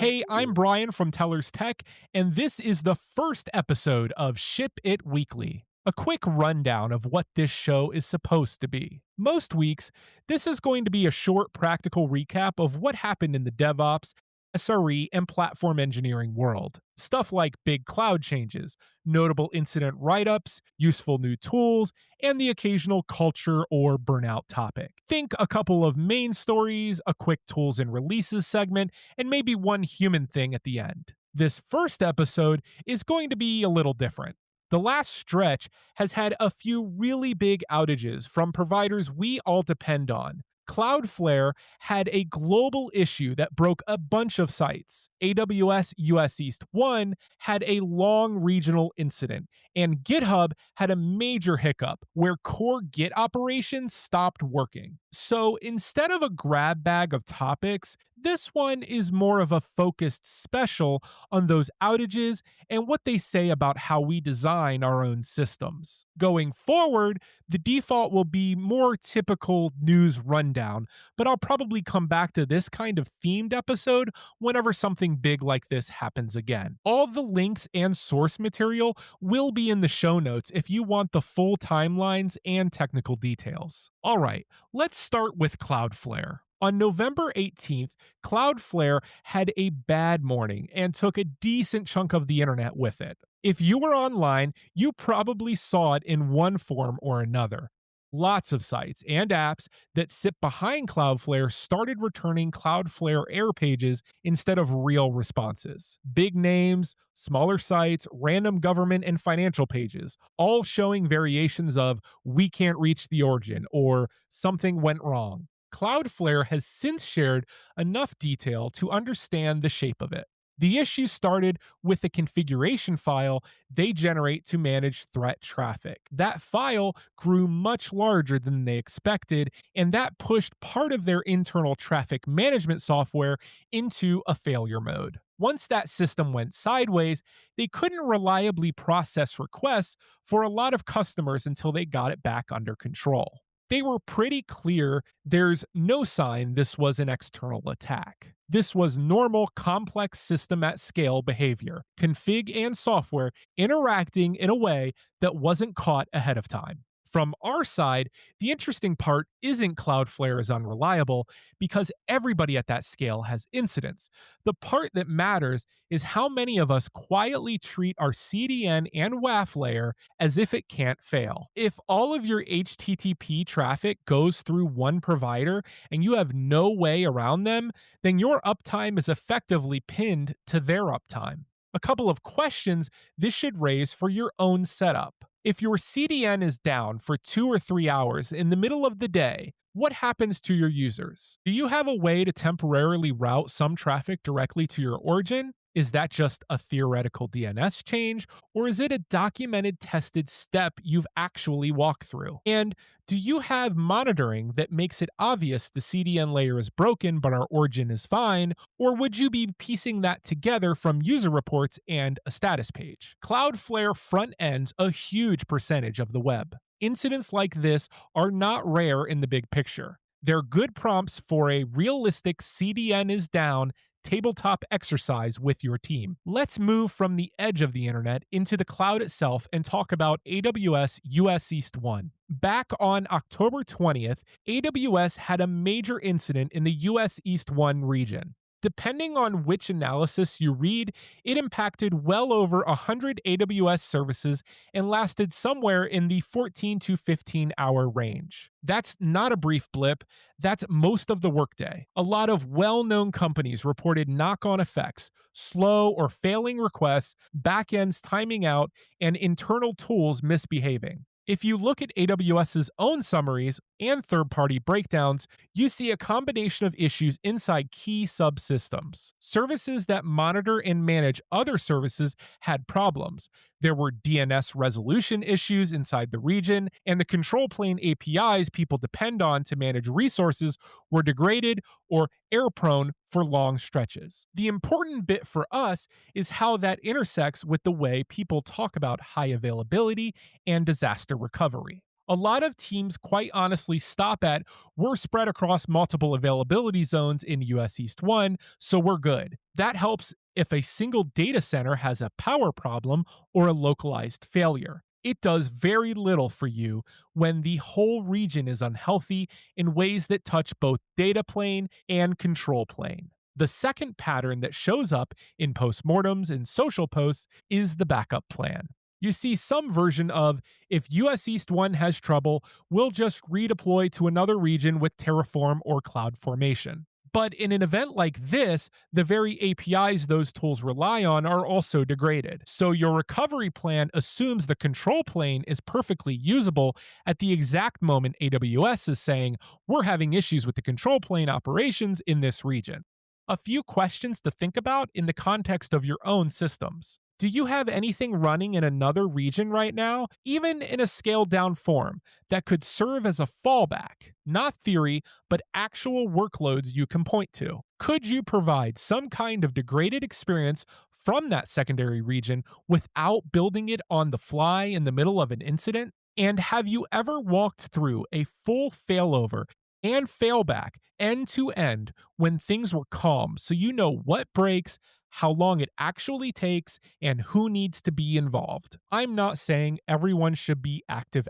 Hey, I'm Brian from Tellers Tech, and this is the first episode of Ship It Weekly. A quick rundown of what this show is supposed to be. Most weeks, this is going to be a short practical recap of what happened in the DevOps, SRE, and platform engineering world. Stuff like big cloud changes, notable incident write ups, useful new tools, and the occasional culture or burnout topic. Think a couple of main stories, a quick tools and releases segment, and maybe one human thing at the end. This first episode is going to be a little different. The last stretch has had a few really big outages from providers we all depend on. Cloudflare had a global issue that broke a bunch of sites. AWS us-east-1 had a long regional incident, and GitHub had a major hiccup where core Git operations stopped working. So instead of a grab bag of topics, this one is more of a focused special on those outages and what they say about how we design our own systems. Going forward, the default will be more typical news rundown, but I'll probably come back to this kind of themed episode whenever something big like this happens again. All the links and source material will be in the show notes if you want the full timelines and technical details. All right, let's start with Cloudflare. On November 18th, Cloudflare had a bad morning and took a decent chunk of the internet with it. If you were online, you probably saw it in one form or another. Lots of sites and apps that sit behind Cloudflare started returning Cloudflare error pages instead of real responses. Big names, smaller sites, random government and financial pages, all showing variations of "we can't reach the origin" or "something went wrong." Cloudflare has since shared enough detail to understand the shape of it. The issue started with the configuration file they generate to manage threat traffic. That file grew much larger than they expected, and that pushed part of their internal traffic management software into a failure mode. Once that system went sideways, they couldn't reliably process requests for a lot of customers until they got it back under control. They were pretty clear there's no sign this was an external attack. This was normal, complex system at scale behavior, config and software interacting in a way that wasn't caught ahead of time. From our side, the interesting part isn't Cloudflare is unreliable because everybody at that scale has incidents. The part that matters is how many of us quietly treat our CDN and WAF layer as if it can't fail. If all of your HTTP traffic goes through one provider and you have no way around them, then your uptime is effectively pinned to their uptime. A couple of questions this should raise for your own setup. If your CDN is down for 2 or 3 hours in the middle of the day, what happens to your users? Do you have a way to temporarily route some traffic directly to your origin? Is that just a theoretical DNS change, or is it a documented, tested step you've actually walked through? And do you have monitoring that makes it obvious the CDN layer is broken but our origin is fine, or would you be piecing that together from user reports and a status page? Cloudflare front ends a huge percentage of the web. Incidents like this are not rare in the big picture. They're good prompts for a realistic CDN is down tabletop exercise with your team. Let's move from the edge of the internet into the cloud itself and talk about AWS us-east-1. Back on October 20th, AWS had a major incident in the US East 1 region. Depending on which analysis you read, it impacted well over 100 AWS services and lasted somewhere in the 14 to 15 hour range. That's not a brief blip, that's most of the workday. A lot of well-known companies reported knock-on effects, slow or failing requests, backends timing out, and internal tools misbehaving. If you look at AWS's own summaries and third-party breakdowns, you see a combination of issues inside key subsystems. Services that monitor and manage other services had problems. There were DNS resolution issues inside the region, and the control plane APIs people depend on to manage resources were degraded or error-prone for long stretches. The important bit for us is how that intersects with the way people talk about high availability and disaster recovery. A lot of teams quite honestly stop at, we're spread across multiple availability zones in US East 1, so we're good. That helps if a single data center has a power problem or a localized failure. It does very little for you when the whole region is unhealthy in ways that touch both data plane and control plane. The second pattern that shows up in postmortems and social posts is the backup plan. You see some version of, if US East 1 has trouble, we'll just redeploy to another region with Terraform or CloudFormation. But in an event like this, the very APIs those tools rely on are also degraded. So your recovery plan assumes the control plane is perfectly usable at the exact moment AWS is saying, we're having issues with the control plane operations in this region. A few questions to think about in the context of your own systems. Do you have anything running in another region right now, even in a scaled down form, that could serve as a fallback? Not theory, but actual workloads you can point to. Could you provide some kind of degraded experience from that secondary region without building it on the fly in the middle of an incident? And have you ever walked through a full failover and failback end to end when things were calm, so you know what breaks, how long it actually takes, and who needs to be involved? I'm not saying everyone should be active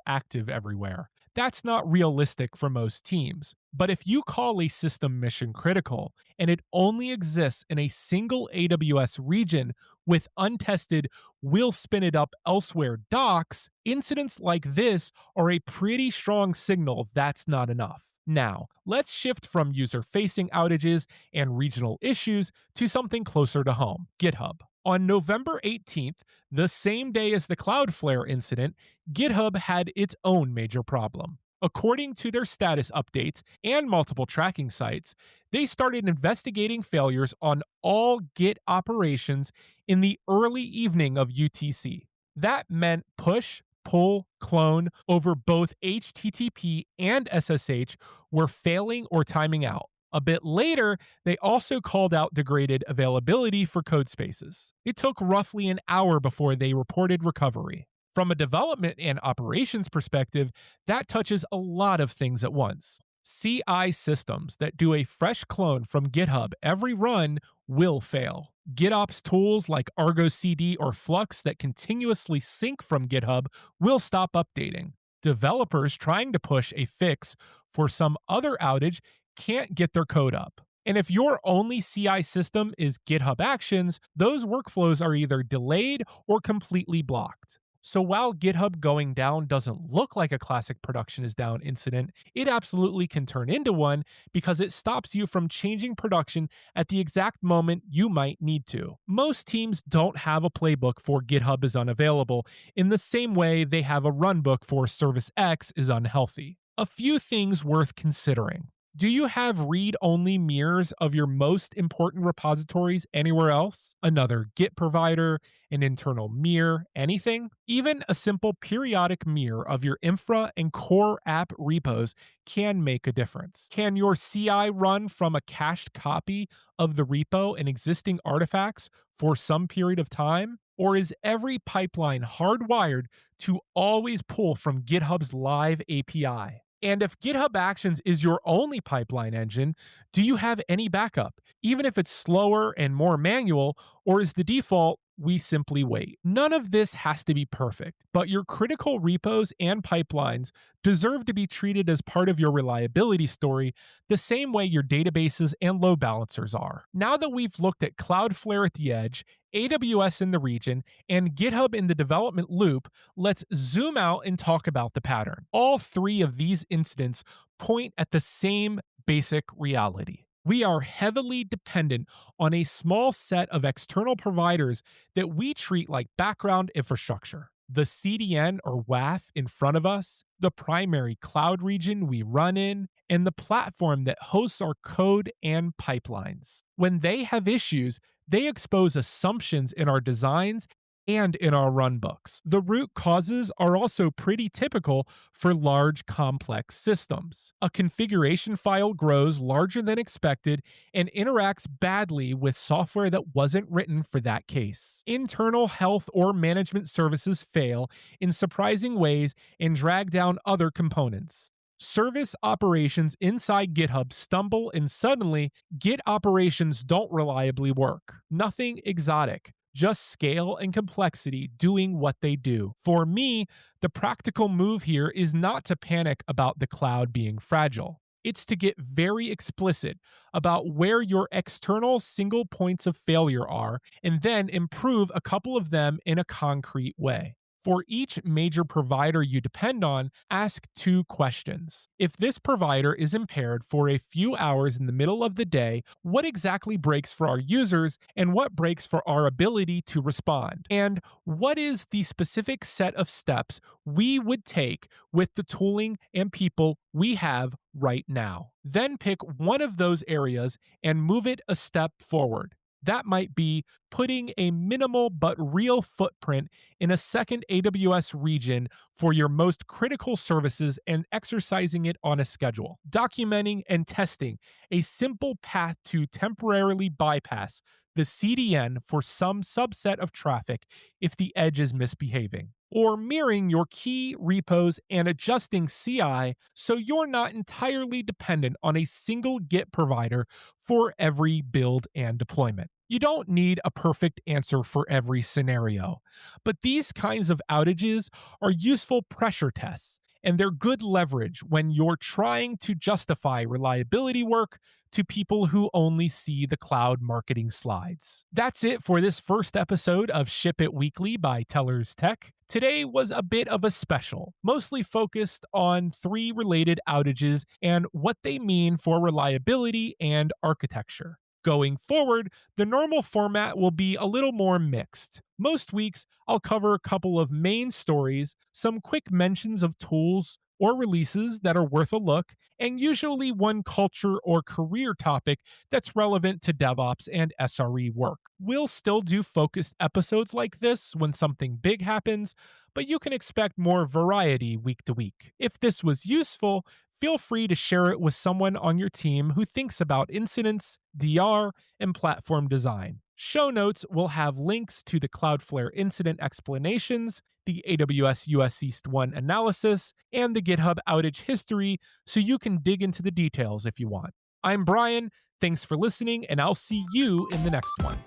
everywhere. That's not realistic for most teams. But if you call a system mission critical and it only exists in a single AWS region with untested, we'll spin it up elsewhere docs, incidents like this are a pretty strong signal that's not enough. Now, let's shift from user-facing outages and regional issues to something closer to home, GitHub. On November 18th, the same day as the Cloudflare incident, GitHub had its own major problem. According to their status updates and multiple tracking sites, they started investigating failures on all Git operations in the early evening of UTC. That meant push, pull, clone over both HTTP and SSH were failing or timing out. A bit later, they also called out degraded availability for Codespaces. It took roughly an hour before they reported recovery. From a development and operations perspective, that touches a lot of things at once. CI systems that do a fresh clone from GitHub every run will fail. GitOps tools like Argo CD or Flux that continuously sync from GitHub will stop updating. Developers trying to push a fix for some other outage can't get their code up. And if your only CI system is GitHub Actions, those workflows are either delayed or completely blocked. So while GitHub going down doesn't look like a classic production is down incident, it absolutely can turn into one because it stops you from changing production at the exact moment you might need to. Most teams don't have a playbook for GitHub is unavailable in the same way they have a runbook for Service X is unhealthy. A few things worth considering. Do you have read-only mirrors of your most important repositories anywhere else? Another Git provider, an internal mirror, anything? Even a simple periodic mirror of your infra and core app repos can make a difference. Can your CI run from a cached copy of the repo and existing artifacts for some period of time? Or is every pipeline hardwired to always pull from GitHub's live API? And if GitHub Actions is your only pipeline engine, do you have any backup, even if it's slower and more manual, or is the default, we simply wait? None of this has to be perfect, but your critical repos and pipelines deserve to be treated as part of your reliability story the same way your databases and load balancers are. Now that we've looked at Cloudflare at the edge, AWS in the region, and GitHub in the development loop, let's zoom out and talk about the pattern. All three of these incidents point at the same basic reality. We are heavily dependent on a small set of external providers that we treat like background infrastructure. The CDN or WAF in front of us, the primary cloud region we run in, and the platform that hosts our code and pipelines. When they have issues, they expose assumptions in our designs and in our runbooks. The root causes are also pretty typical for large, complex systems. A configuration file grows larger than expected and interacts badly with software that wasn't written for that case. Internal health or management services fail in surprising ways and drag down other components. Service operations inside GitHub stumble and suddenly Git operations don't reliably work. Nothing exotic, just scale and complexity doing what they do. For me, the practical move here is not to panic about the cloud being fragile. It's to get very explicit about where your external single points of failure are and then improve a couple of them in a concrete way. For each major provider you depend on, ask two questions. If this provider is impaired for a few hours in the middle of the day, what exactly breaks for our users and what breaks for our ability to respond? And what is the specific set of steps we would take with the tooling and people we have right now? Then pick one of those areas and move it a step forward. That might be putting a minimal but real footprint in a second AWS region for your most critical services and exercising it on a schedule. Documenting and testing a simple path to temporarily bypass the CDN for some subset of traffic if the edge is misbehaving. Or mirroring your key repos and adjusting CI so you're not entirely dependent on a single Git provider for every build and deployment. You don't need a perfect answer for every scenario, but these kinds of outages are useful pressure tests, and they're good leverage when you're trying to justify reliability work to people who only see the cloud marketing slides. That's it for this first episode of Ship It Weekly by Tellers Tech. Today was a bit of a special, mostly focused on three related outages and what they mean for reliability and architecture. Going forward, the normal format will be a little more mixed. Most weeks, I'll cover a couple of main stories, some quick mentions of tools or releases that are worth a look, and usually one culture or career topic that's relevant to DevOps and SRE work. We'll still do focused episodes like this when something big happens, but you can expect more variety week to week. If this was useful, feel free to share it with someone on your team who thinks about incidents, DR, and platform design. Show notes will have links to the Cloudflare incident explanations, the AWS us-east-1 analysis, and the GitHub outage history so you can dig into the details if you want. I'm Brian, thanks for listening, and I'll see you in the next one.